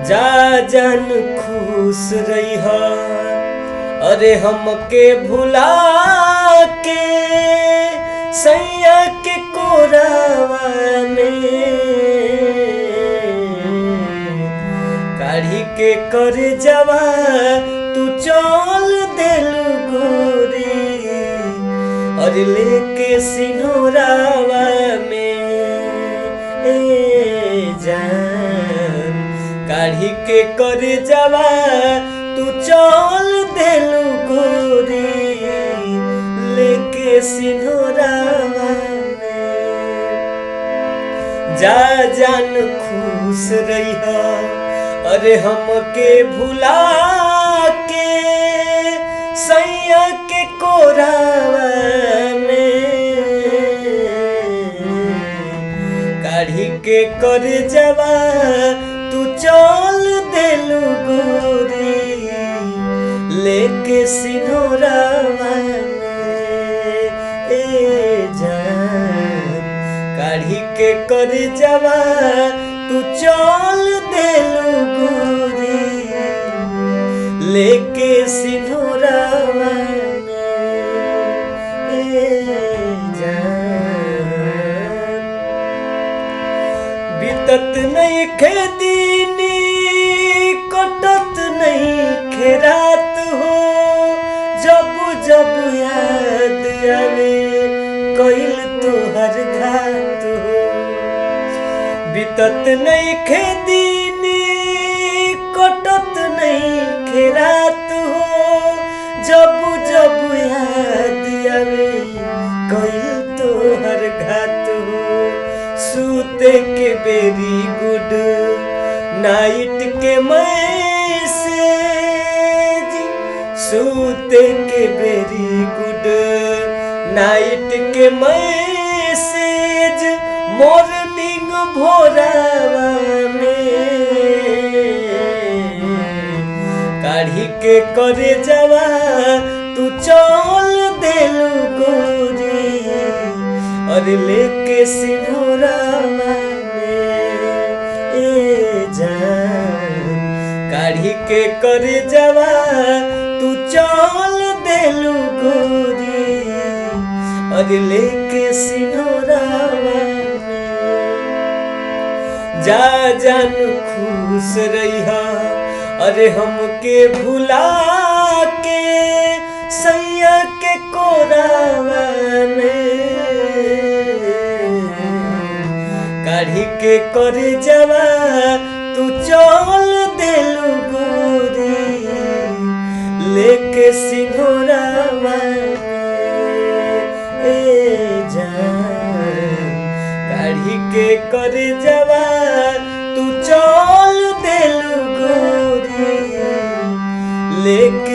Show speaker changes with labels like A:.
A: जा जान खुश रही अरे हमके भुला के सैया के कोरावा में काढ़ी के कर जवा तू चल देलू गोरी और लेके सिनोरावा में जान काढ़ी के कर जवा तू चल देलू गोरी लेके सिनोरावा में जा जान खुश रही अरे हमके भुला के सैया के कोरावा में काढ़ी के कर जवा तू चल देलू गोरी लेके सिनोरावा में जान काढ़ी के कर जवा तू चल देलू गोरी लेके सिनोरावा में जान बीतत नहीं खेदीनी कटत नहीं खेरात हो जब जब याद आवे कइल तोहर घात हो बीतत नहीं खेदीनी कटत नहीं खेरात हो जब जब याद आवे कइल तोहर घात हो सूते के वेरी गुड नाइट के मैसेज सूते के वेरी गुड नाइट के मैसेज मॉर्निंग भोरावा में काढ़ी के करे जवा तू चल देलू गोरी और लेके सिनोरावा में जान काढ़ी के कर जवा तू चल देलू गोरी और लेके सिनोरावा में जा जान खुश रही अरे हमके भुला के सैया के कोरावा में काढ़ी के कर जवा तू चल देलू गोरी लेके सिनोरावा में जान काढ़ी के कर जवा तू चल देलू गोरी लेके